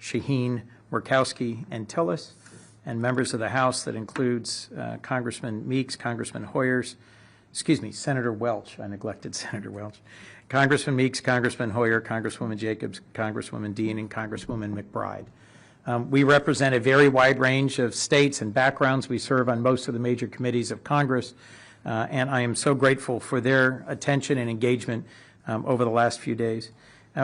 Shaheen, Murkowski, and Tillis, and members of the House that includes Congressman Meeks, Congressman Hoyers, excuse me, Senator Welch. I neglected Senator Welch. Congressman Meeks, Congressman Hoyer, Congresswoman Jacobs, Congresswoman Dean, and Congresswoman McBride. We represent a very wide range of states and backgrounds. We serve on most of the major committees of Congress, and I am so grateful for their attention and engagement over the last few days.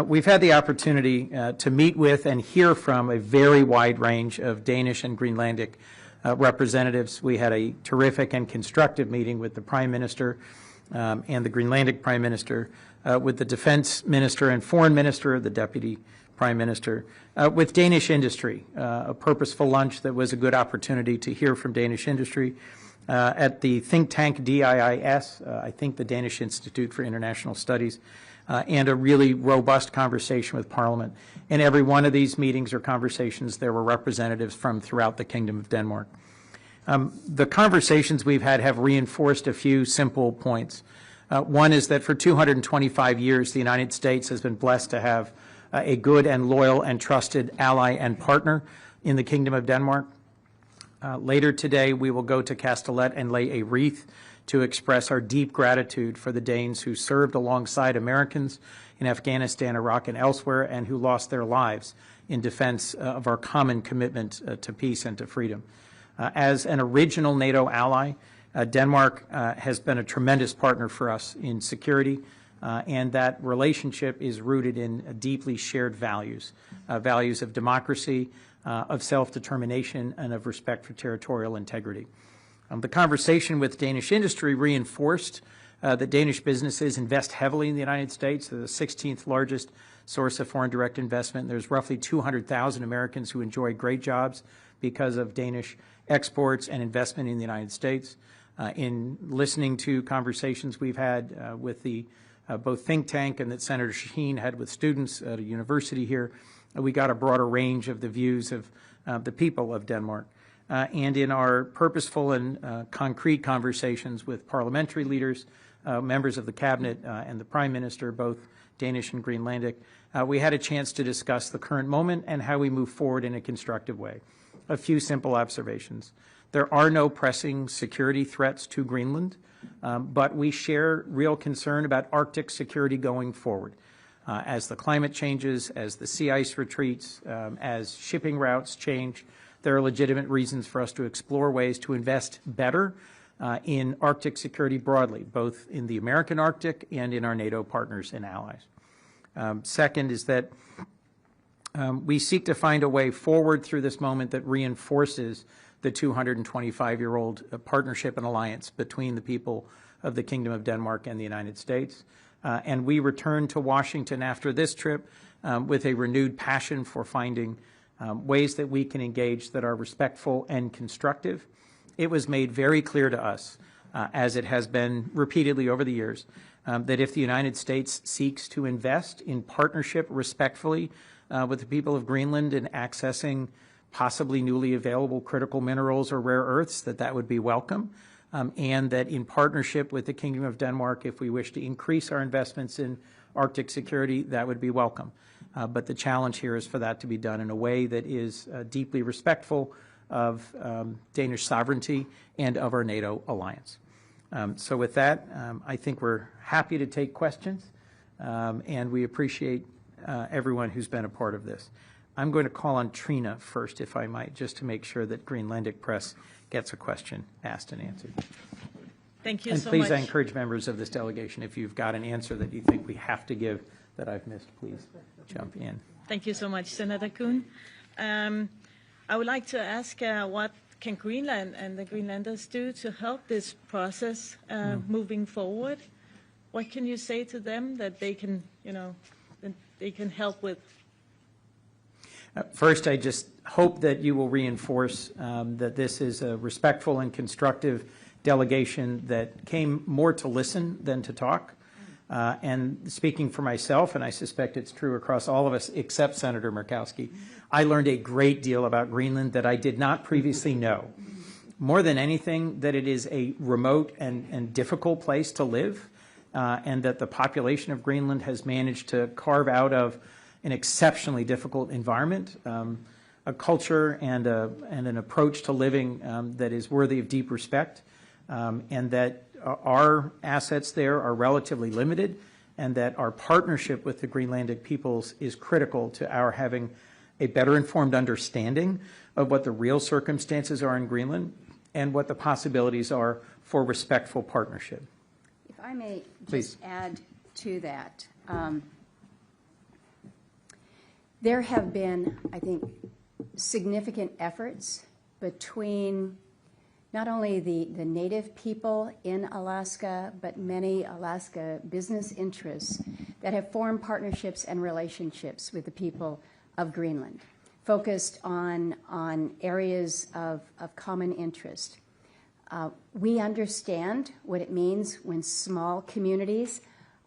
We've had the opportunity to meet with and hear from a very wide range of Danish and Greenlandic representatives. We had a terrific and constructive meeting with the Prime Minister and the Greenlandic Prime Minister, with the Defense Minister and Foreign Minister, the Deputy Prime Minister, with Danish industry, a purposeful lunch that was a good opportunity to hear from Danish industry, at the think tank DIIS, I think the Danish Institute for International Studies, and a really robust conversation with Parliament. In every one of these meetings or conversations, there were representatives from throughout the Kingdom of Denmark. The conversations we've had have reinforced a few simple points. One is that for 225 years, the United States has been blessed to have a good and loyal and trusted ally and partner in the Kingdom of Denmark. Later today, we will go to Kastellet and lay a wreath to express our deep gratitude for the Danes who served alongside Americans in Afghanistan, Iraq, and elsewhere, and who lost their lives in defense of our common commitment to peace and to freedom. As an original NATO ally, Denmark has been a tremendous partner for us in security, and that relationship is rooted in deeply shared values, values of democracy, of self-determination, and of respect for territorial integrity. The conversation with Danish industry reinforced that Danish businesses invest heavily in the United States. They're the 16th largest source of foreign direct investment. There's roughly 200,000 Americans who enjoy great jobs because of Danish exports and investment in the United States. In listening to conversations we've had with the both think tank and that Senator Shaheen had with students at a university here, we got a broader range of the views of the people of Denmark. And in our purposeful and concrete conversations with parliamentary leaders, members of the cabinet and the Prime Minister, both Danish and Greenlandic, we had a chance to discuss the current moment and how we move forward in a constructive way. A few simple observations. There are no pressing security threats to Greenland, but we share real concern about Arctic security going forward. As the climate changes, as the sea ice retreats, as shipping routes change, there are legitimate reasons for us to explore ways to invest better in Arctic security broadly, both in the American Arctic and in our NATO partners and allies. Second is that we seek to find a way forward through this moment that reinforces the 225-year-old partnership and alliance between the people of the Kingdom of Denmark and the United States. And we return to Washington after this trip with a renewed passion for finding ways that we can engage that are respectful and constructive. It was made very clear to us, as it has been repeatedly over the years, that if the United States seeks to invest in partnership respectfully with the people of Greenland in accessing possibly newly available critical minerals or rare earths, that would be welcome, and that in partnership with the Kingdom of Denmark, if we wish to increase our investments in Arctic security, that would be welcome. But the challenge here is for that to be done in a way that is deeply respectful of Danish sovereignty and of our NATO alliance. So with that, I think we're happy to take questions, and we appreciate everyone who's been a part of this. I'm going to call on Trina first, if I might, just to make sure that Greenlandic Press gets a question asked and answered. Thank you and so please, much. I encourage members of this delegation, if you've got an answer that you think we have to give that I've missed, please jump in. Thank you so much, Senator Kuhn. I would like to ask what can Greenland and the Greenlanders do to help this process moving forward? What can you say to them that they can, that they can help with? First, I just hope that you will reinforce that this is a respectful and constructive delegation that came more to listen than to talk. And speaking for myself, and I suspect it's true across all of us except Senator Murkowski, I learned a great deal about Greenland that I did not previously know. More than anything, that it is a remote and difficult place to live, and that the population of Greenland has managed to carve out of an exceptionally difficult environment, a culture and an approach to living that is worthy of deep respect, and that our assets there are relatively limited, and that our partnership with the Greenlandic peoples is critical to our having a better informed understanding of what the real circumstances are in Greenland and what the possibilities are for respectful partnership. If I may Please. just add to that, there have been, I think, significant efforts between not only the native people in Alaska, but many Alaska business interests that have formed partnerships and relationships with the people of Greenland, focused on areas of common interest. We understand what it means when small communities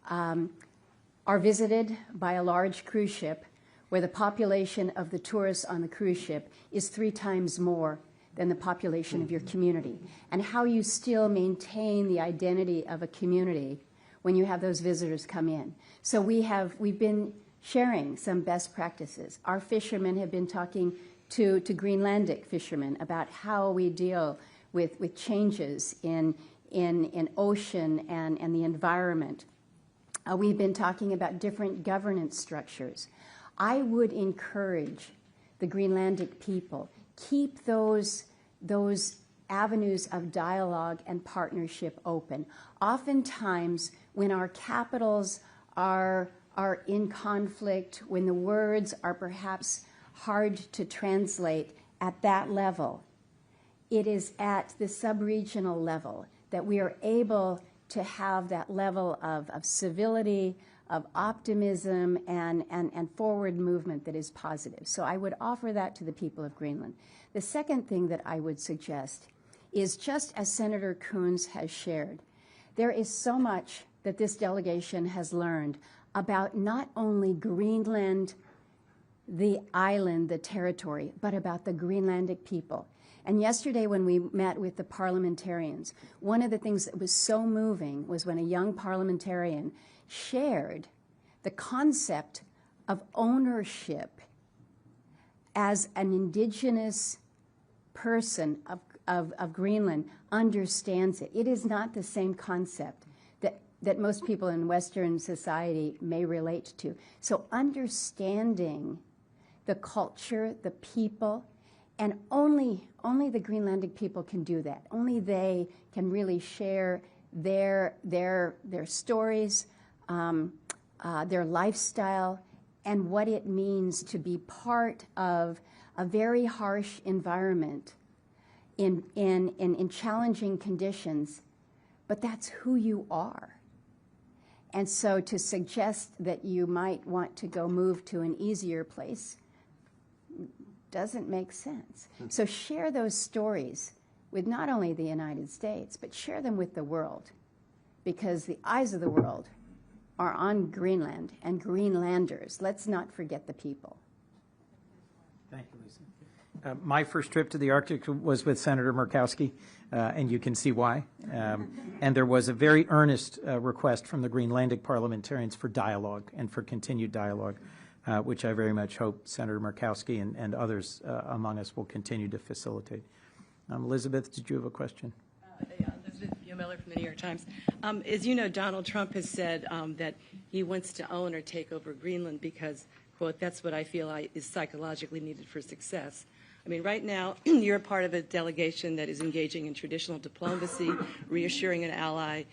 are visited by a large cruise ship where the population of the tourists on the cruise ship is 3 times more than the population of your community, and how you still maintain the identity of a community when you have those visitors come in. So we've been sharing some best practices. Our fishermen have been talking to Greenlandic fishermen about how we deal with changes in ocean and the environment. We've been talking about different governance structures. I would encourage the Greenlandic people, keep those avenues of dialogue and partnership open. Oftentimes, when our capitals are in conflict, when the words are perhaps hard to translate at that level, it is at the sub-regional level that we are able to have that level of civility, of optimism, and forward movement that is positive. So I would offer that to the people of Greenland. The second thing that I would suggest is, just as Senator Coons has shared, there is so much that this delegation has learned about not only Greenland, the island, the territory, but about the Greenlandic people. And yesterday when we met with the parliamentarians, one of the things that was so moving was when a young parliamentarian shared the concept of ownership as an indigenous person of Greenland understands it. It is not the same concept that most people in Western society may relate to. So understanding the culture, the people, and only the Greenlandic people can do that. Only they can really share their stories, their lifestyle, and what it means to be part of a very harsh environment in challenging conditions, but that's who you are. And so to suggest that you might want to go move to an easier place doesn't make sense. So share those stories with not only the United States, but share them with the world, because the eyes of the world are on Greenland and Greenlanders. Let's not forget the people. Thank you, Lisa. My first trip to the Arctic was with Senator Murkowski, and you can see why. And there was a very earnest request from the Greenlandic parliamentarians for dialogue and for continued dialogue, which I very much hope Senator Murkowski and others among us will continue to facilitate. Elizabeth, did you have a question? Yeah, Elizabeth Miller from the New York Times. As you know, Donald Trump has said that he wants to own or take over Greenland because, quote, that's what I feel is psychologically needed for success. I mean, right now, you're a part of a delegation that is engaging in traditional diplomacy, reassuring an ally.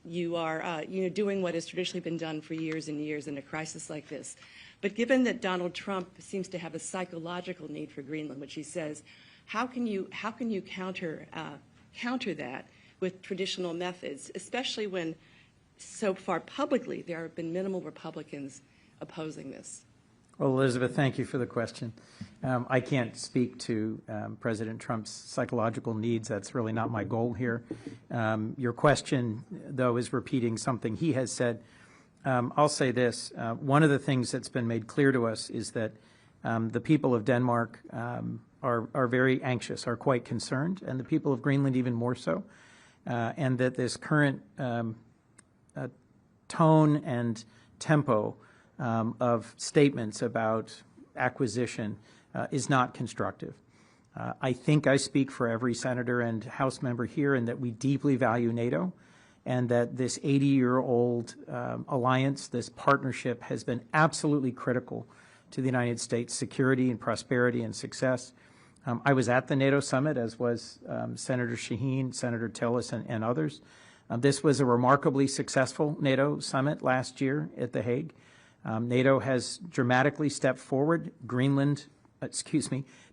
You are doing what has traditionally been done for years and years in a crisis like this. But given that Donald Trump seems to have a psychological need for Greenland, which he says, how can you counter that with traditional methods, especially when so far publicly there have been minimal Republicans opposing this? Well, Elizabeth, thank you for the question. I can't speak to President Trump's psychological needs. That's really not my goal here. Your question, though, is repeating something he has said. I'll say this. One of the things that's been made clear to us is that the people of Denmark are very anxious, are quite concerned, and the people of Greenland even more so, and that this current tone and tempo of statements about acquisition is not constructive. I think I speak for every senator and House member here in that we deeply value NATO, and that this 80-year-old alliance, this partnership, has been absolutely critical to the United States' security and prosperity and success. I was at the NATO summit, as was Senator Shaheen, Senator Tillis, and others. This was a remarkably successful NATO summit last year at The Hague. NATO has dramatically stepped forward.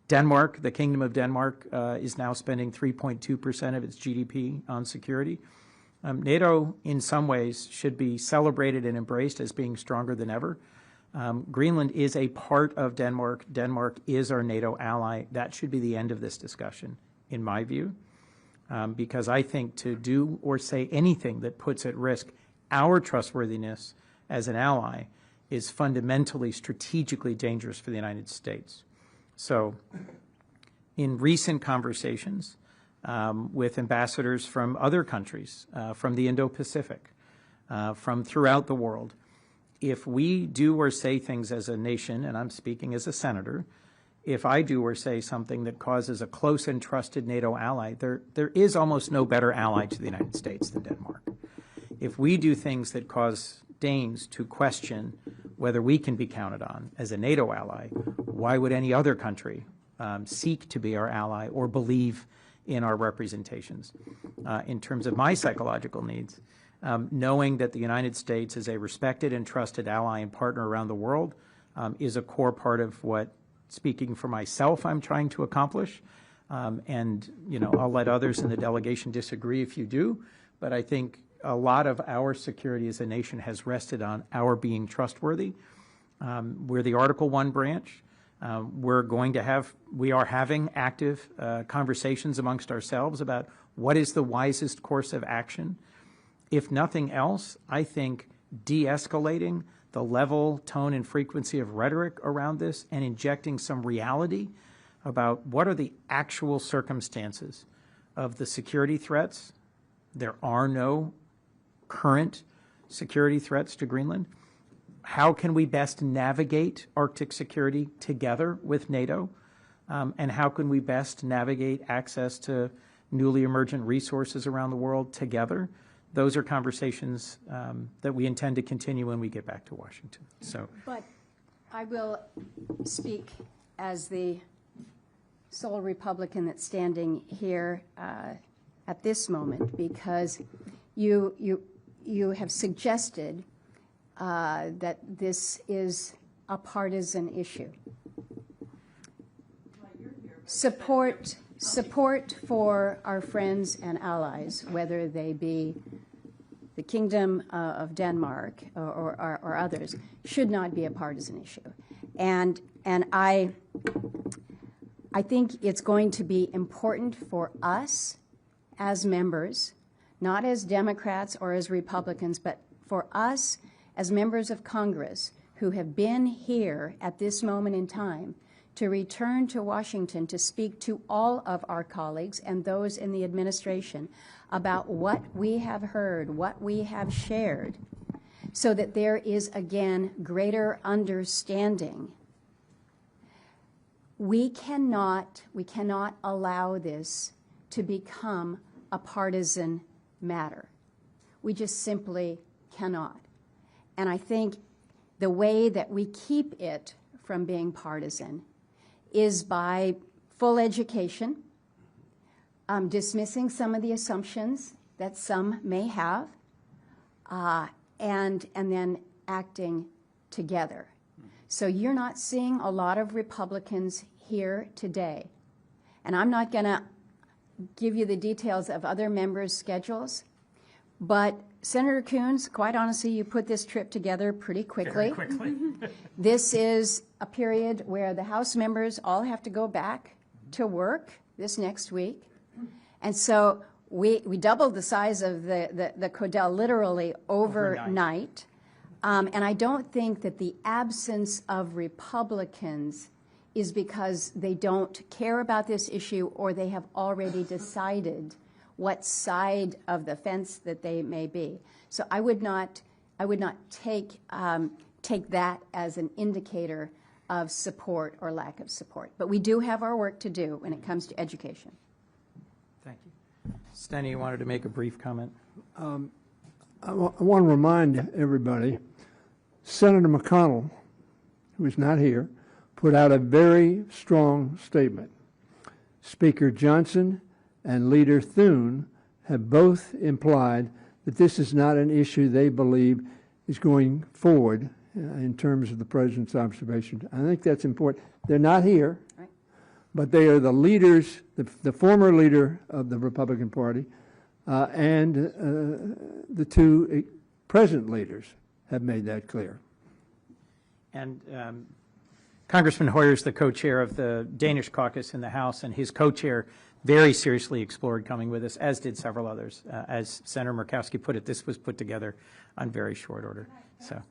Denmark, the Kingdom of Denmark, is now spending 3.2% of its GDP on security. NATO, in some ways, should be celebrated and embraced as being stronger than ever. Greenland is a part of Denmark. Denmark is our NATO ally. That should be the end of this discussion, in my view, because I think to do or say anything that puts at risk our trustworthiness as an ally is fundamentally strategically dangerous for the United States. So, in recent conversations with ambassadors from other countries, from the Indo-Pacific, from throughout the world, if we do or say things as a nation, and I'm speaking as a senator, if I do or say something that causes a close and trusted NATO ally, there is almost no better ally to the United States than Denmark. If we do things that cause Danes to question whether we can be counted on as a NATO ally, why would any other country seek to be our ally or believe in our representations? In terms of my psychological needs, knowing that the United States is a respected and trusted ally and partner around the world is a core part of what, speaking for myself, I'm trying to accomplish. And, you know, I'll let others in the delegation disagree if you do, but I think a lot of our security as a nation has rested on our being trustworthy. We're the Article 1 branch. We are having active conversations amongst ourselves about what is the wisest course of action. If nothing else, I think de-escalating the level, tone, and frequency of rhetoric around this and injecting some reality about what are the actual circumstances of the security threats. There are no current security threats to Greenland. How can we best navigate Arctic security together with NATO? And how can we best navigate access to newly emergent resources around the world together? Those are conversations that we intend to continue when we get back to Washington. So, but I will speak as the sole Republican that's standing here at this moment, because you have suggested that this is a partisan issue. Support for our friends and allies, whether they be the Kingdom of Denmark or others, should not be a partisan issue. And I think it's going to be important for us as members, not as Democrats or as Republicans, but for us as members of Congress who have been here at this moment in time, to return to Washington to speak to all of our colleagues and those in the administration about what we have heard, what we have shared, so that there is, again, greater understanding. We cannot allow this to become a partisan matter. We just simply cannot. And I think the way that we keep it from being partisan is by full education, dismissing some of the assumptions that some may have, and then acting together. So you're not seeing a lot of Republicans here today. And I'm not going to give you the details of other members' schedules, but Senator Coons, quite honestly, you put this trip together pretty quickly. very quickly. This is a period where the House members all have to go back to work this next week. And so we doubled the size of the Codel literally overnight. And I don't think that the absence of Republicans is because they don't care about this issue or they have already decided what side of the fence that they may be. So I would not take take that as an indicator of support or lack of support. But we do have our work to do when it comes to education. Thank you. Steny, you wanted to make a brief comment? I want to remind everybody, Senator McConnell, who is not here, put out a very strong statement. Speaker Johnson and Leader Thune have both implied that this is not an issue they believe is going forward in terms of the President's observation. I think that's important. They're not here, Right. but they are the leaders, the former leader of the Republican Party, and the two present leaders have made that clear. And Congressman Hoyer is the co-chair of the Danish caucus in the House, and his co-chair very seriously explored coming with us, as did several others. As Senator Murkowski put it, this was put together on very short order. So,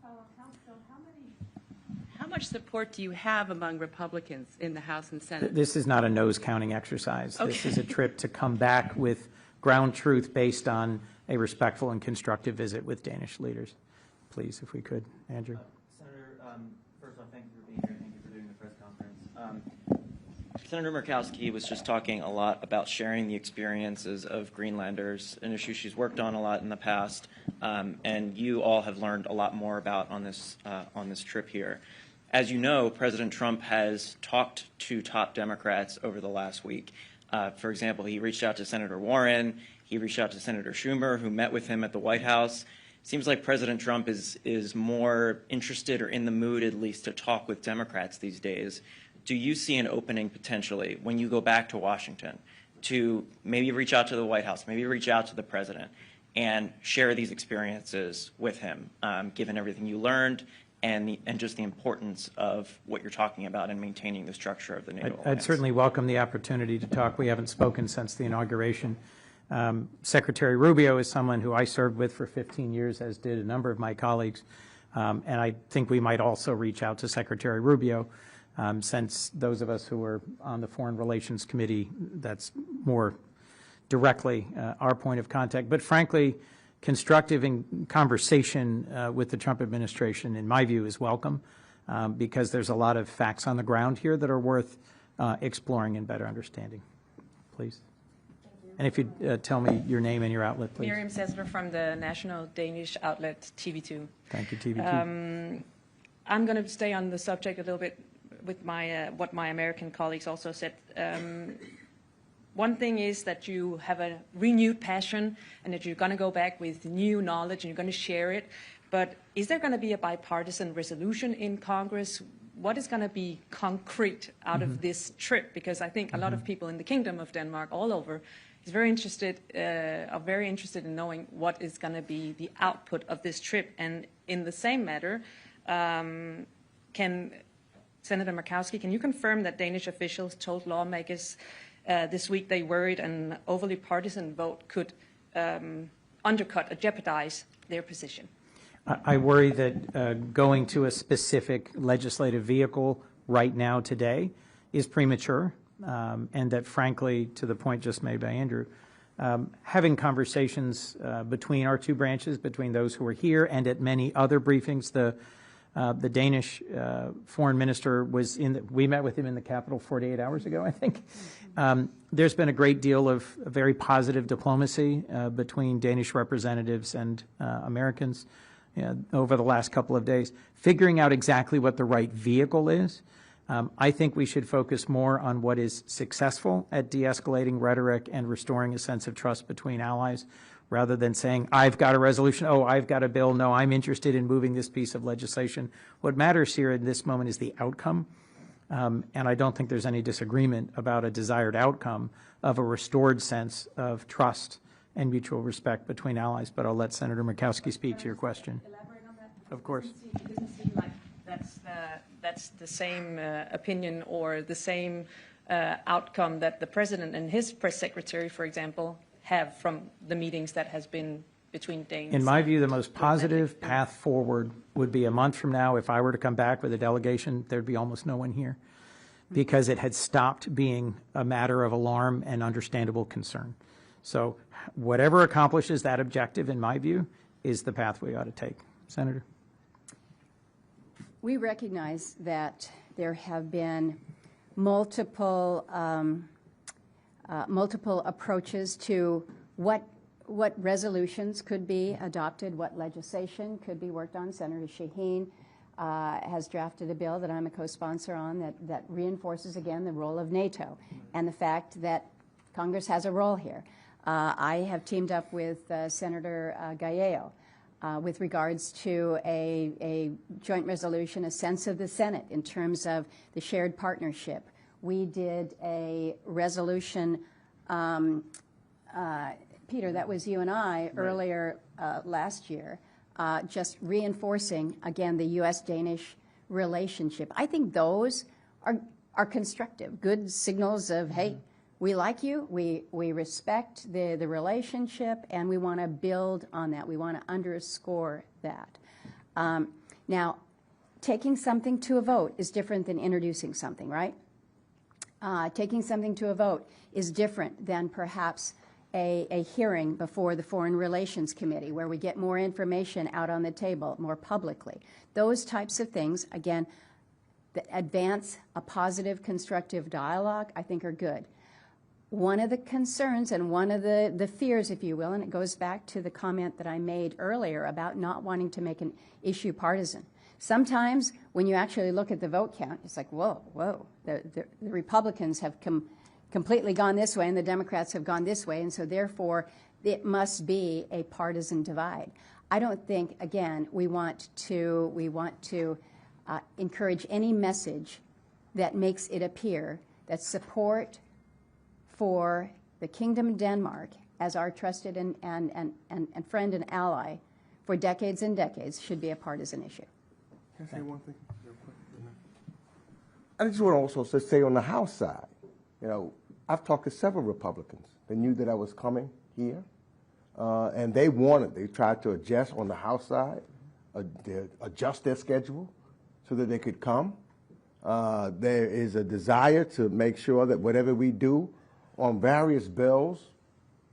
How much support do you have among Republicans in the House and Senate? this is not a nose-counting exercise. This Okay. is a trip to come back with ground truth based on a respectful and constructive visit with Danish leaders. Please, if we could, Andrew. Senator, first off, thank you for being here. Thank you for doing the press conference. Senator Murkowski was just talking a lot about sharing the experiences of Greenlanders, an issue she's worked on a lot in the past, and you all have learned a lot more about on this trip here. As you know, President Trump has talked to top Democrats over the last week. For example, he reached out to Senator Warren. He reached out to Senator Schumer, who met with him at the White House. Seems like President Trump is more interested, or in the mood at least, to talk with Democrats these days. Do you see an opening potentially when you go back to Washington to maybe reach out to the White House, maybe reach out to the president and share these experiences with him, given everything you learned and just the importance of what you're talking about and maintaining the structure of the NATO alliance? I'd certainly welcome the opportunity to talk. We haven't spoken since the inauguration. Secretary Rubio is someone who I served with for 15 years, as did a number of my colleagues. And I think we might also reach out to Secretary Rubio, since those of us who are on the Foreign Relations Committee, that's more directly our point of contact. But frankly, constructive conversation with the Trump administration, in my view, is welcome, because there's a lot of facts on the ground here that are worth exploring and better understanding. Please. And if you'd tell me your name and your outlet, please. Miriam Sessler from the national Danish outlet TV2. Thank you, TV2. I'm going to stay on the subject a little bit with my what my American colleagues also said. One thing is that you have a renewed passion and that you're going to go back with new knowledge and you're going to share it. But is there going to be a bipartisan resolution in Congress? What is going to be concrete out of this trip? Because I think a lot of people in the Kingdom of Denmark, all over, are very interested in knowing what is going to be the output of this trip. And in the same matter, can Senator Murkowski, can you confirm that Danish officials told lawmakers this week they worried an overly partisan vote could undercut or jeopardize their position? I worry that going to a specific legislative vehicle right now today is premature, and that frankly, to the point just made by Andrew, having conversations between our two branches, between those who are here and at many other briefings, the Danish foreign minister was we met with him in the Capitol 48 hours ago, I think. There's been a great deal of very positive diplomacy between Danish representatives and Americans over the last couple of days. Figuring out exactly what the right vehicle is, I think we should focus more on what is successful at de-escalating rhetoric and restoring a sense of trust between allies, rather than saying, I've got a resolution, oh, I've got a bill, no, I'm interested in moving this piece of legislation. What matters here in this moment is the outcome, and I don't think there's any disagreement about a desired outcome of a restored sense of trust and mutual respect between allies, but I'll let Senator Murkowski speak to your question. Elaborate on that? Of course. It doesn't seem like that's the same opinion or the same outcome that the president and his press secretary, for example, have from the meetings that has been between Danes. In my view, the most positive path forward would be a month from now. If I were to come back with a delegation, there'd be almost no one here, because it had stopped being a matter of alarm and understandable concern. So whatever accomplishes that objective, in my view, is the path we ought to take. Senator? we recognize that there have been multiple approaches to what resolutions could be adopted, what legislation could be worked on. Senator Shaheen has drafted a bill that I'm a co-sponsor on that reinforces again the role of NATO and the fact that Congress has a role here. I have teamed up with Senator Gallego with regards to a joint resolution, a sense of the Senate in terms of the shared partnership. We did a resolution, Peter, that was you and I earlier last year, just reinforcing, again, the U.S.-Danish relationship. I think those are constructive, good signals of, hey, we like you, we respect the relationship, and we want to build on that. We want to underscore that. Now, taking something to a vote is different than introducing something, right? Taking something to a vote is different than perhaps a hearing before the Foreign Relations Committee where we get more information out on the table more publicly. Those types of things, again, that advance a positive, constructive dialogue, I think are good. One of the concerns and one of the fears, if you will, and it goes back to the comment that I made earlier about not wanting to make an issue partisan. Sometimes when you actually look at the vote count, it's like, whoa, the Republicans have completely gone this way and the Democrats have gone this way, and so therefore it must be a partisan divide. I don't think, again, we want to encourage any message that makes it appear that support for the Kingdom of Denmark as our trusted and friend and ally for decades and decades should be a partisan issue. Can I say one thing real quick? I just want to also say on the House side, you know, I've talked to several Republicans. They knew that I was coming here, and they tried to adjust on the House side, adjust their schedule so that they could come. There is a desire to make sure that whatever we do on various bills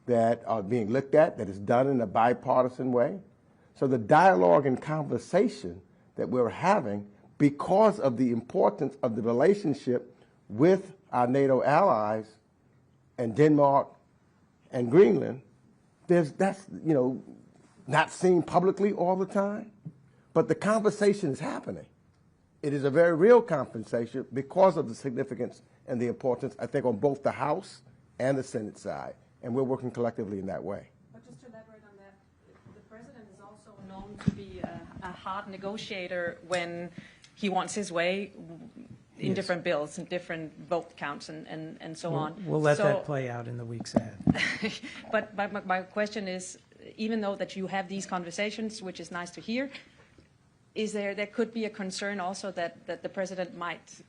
that are being looked at, that is done in a bipartisan way. So the dialogue and conversation that we're having, because of the importance of the relationship with our NATO allies and Denmark and Greenland, that's not seen publicly all the time, but the conversation is happening. It is a very real conversation because of the significance and the importance, I think, on both the House and the Senate side, and we're working collectively in that way. But just to elaborate on that, the president is also known to be a hard negotiator when he wants his way in different bills and different vote counts and so on. We'll let that play out in the weeks ahead. But my question is, even though that you have these conversations, which is nice to hear, there could be a concern also that the president might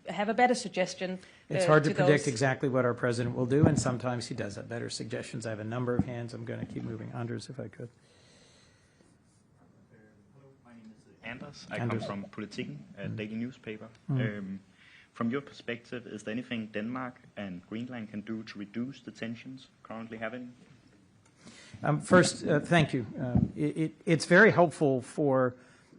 have a better suggestion. It's hard to predict exactly what our president will do, and sometimes he does have better suggestions. I have a number of hands. I'm going to keep moving. Anders, if I could. Hello, my name is Anders. I come from Politiken, a daily newspaper. From your perspective, is there anything Denmark and Greenland can do to reduce the tensions currently happening? First, thank you. It's very helpful for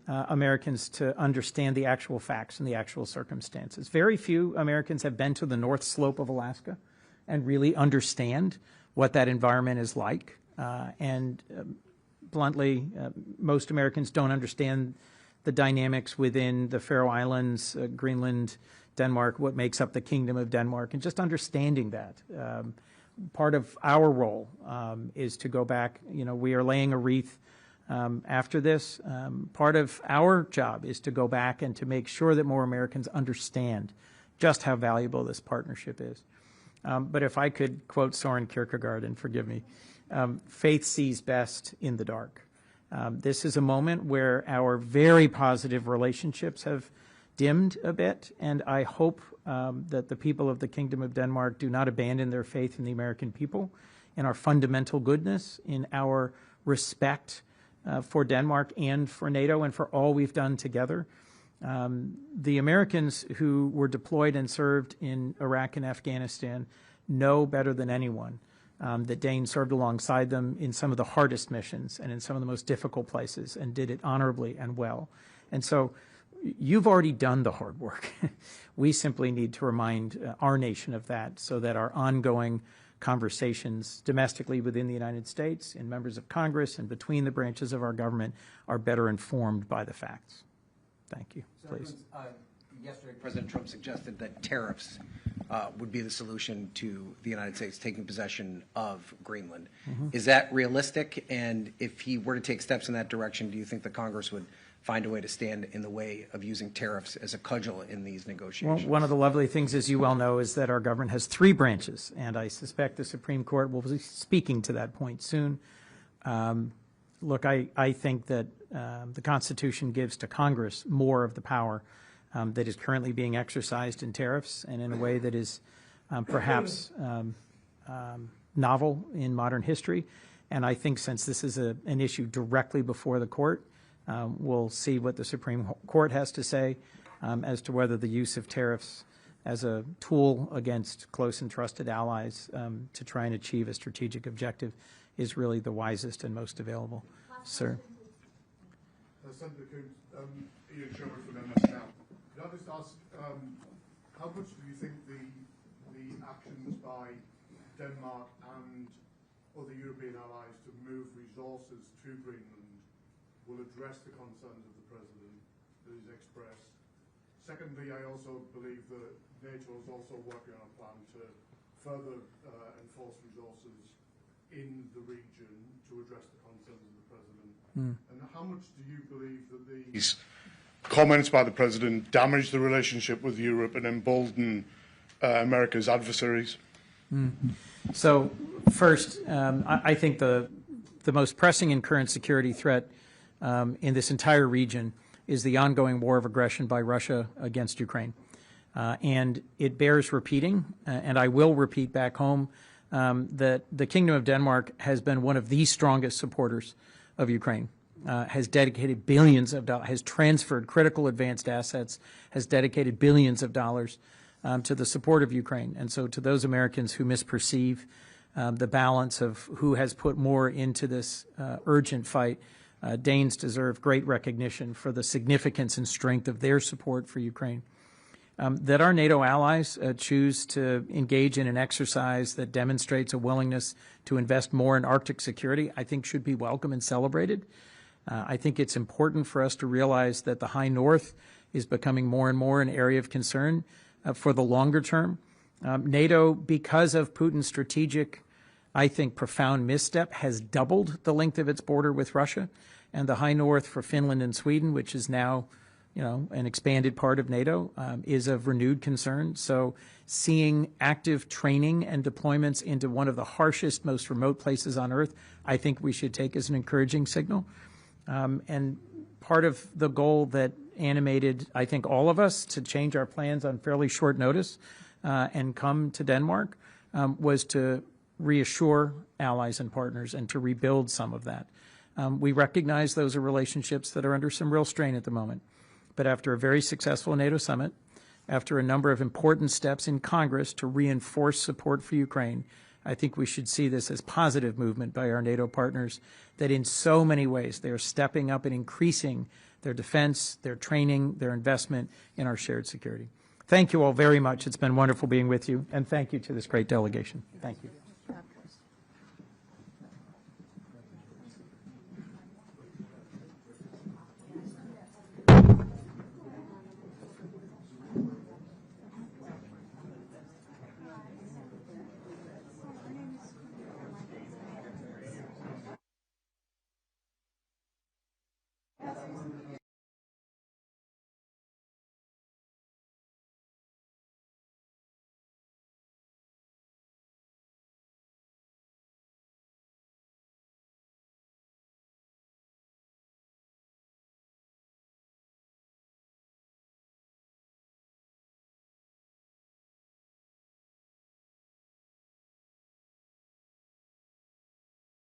Americans to understand the actual facts and the actual circumstances. Very few Americans have been to the North Slope of Alaska and really understand what that environment is like. Bluntly, most Americans don't understand the dynamics within the Faroe Islands, Greenland, Denmark, what makes up the Kingdom of Denmark, and just understanding that. Part of our role is to go back. We are laying a wreath after this. Part of our job is to go back and to make sure that more Americans understand just how valuable this partnership is. But if I could quote Soren Kierkegaard, and forgive me, faith sees best in the dark. This is a moment where our very positive relationships have dimmed a bit, and I hope that the people of the Kingdom of Denmark do not abandon their faith in the American people, in our fundamental goodness, in our respect for Denmark and for NATO and for all we've done together. The Americans who were deployed and served in Iraq and Afghanistan know better than anyone that Danes served alongside them in some of the hardest missions and in some of the most difficult places and did it honorably and well. And so, you've already done the hard work. We simply need to remind our nation of that so that our ongoing conversations domestically within the United States, in members of Congress, and between the branches of our government are better informed by the facts. Thank you. Please. Yesterday, President Trump suggested that tariffs would be the solution to the United States taking possession of Greenland. Is that realistic? And if he were to take steps in that direction, do you think the Congress would find a way to stand in the way of using tariffs as a cudgel in these negotiations? Well, one of the lovely things, as you well know, is that our government has 3 branches, and I suspect the Supreme Court will be speaking to that point soon. Look, I think that the Constitution gives to Congress more of the power that is currently being exercised in tariffs, and in a way that is perhaps novel in modern history. And I think since this is an issue directly before the court, we'll see what the Supreme Court has to say as to whether the use of tariffs as a tool against close and trusted allies to try and achieve a strategic objective is really the wisest and most available. Sir. Senator Coons, Ian Sherwood from MS Now. Could I just ask, how much do you think the actions by Denmark and other European allies to move resources to Greenland will address the concerns of the President that he's expressed? Secondly, I also believe that NATO is also working on a plan to further enforce resources in the region to address the concerns of the President. And how much do you believe that these comments by the President damage the relationship with Europe and embolden America's adversaries? So first, I think the most pressing and current security threat in this entire region is the ongoing war of aggression by Russia against Ukraine. And it bears repeating, and I will repeat back home, that the Kingdom of Denmark has been one of the strongest supporters of Ukraine, has dedicated billions of dollars, has transferred critical advanced assets, has dedicated billions of dollars to the support of Ukraine. And so to those Americans who misperceive the balance of who has put more into this urgent fight, Danes deserve great recognition for the significance and strength of their support for Ukraine. That our NATO allies choose to engage in an exercise that demonstrates a willingness to invest more in Arctic security, I think should be welcome and celebrated. I think it's important for us to realize that the high north is becoming more and more an area of concern for the longer term. NATO, because of Putin's strategic, I think, profound misstep, has doubled the length of its border with Russia, and the high north for Finland and Sweden, which is now an expanded part of NATO, is of renewed concern. So seeing active training and deployments into one of the harshest, most remote places on Earth, I think we should take as an encouraging signal. And part of the goal that animated, I think, all of us to change our plans on fairly short notice and come to Denmark was to reassure allies and partners and to rebuild some of that. We recognize those are relationships that are under some real strain at the moment. But after a very successful NATO summit, after a number of important steps in Congress to reinforce support for Ukraine, I think we should see this as positive movement by our NATO partners, that in so many ways they are stepping up and increasing their defense, their training, their investment in our shared security. Thank you all very much. It's been wonderful being with you, and thank you to this great delegation. Thank you.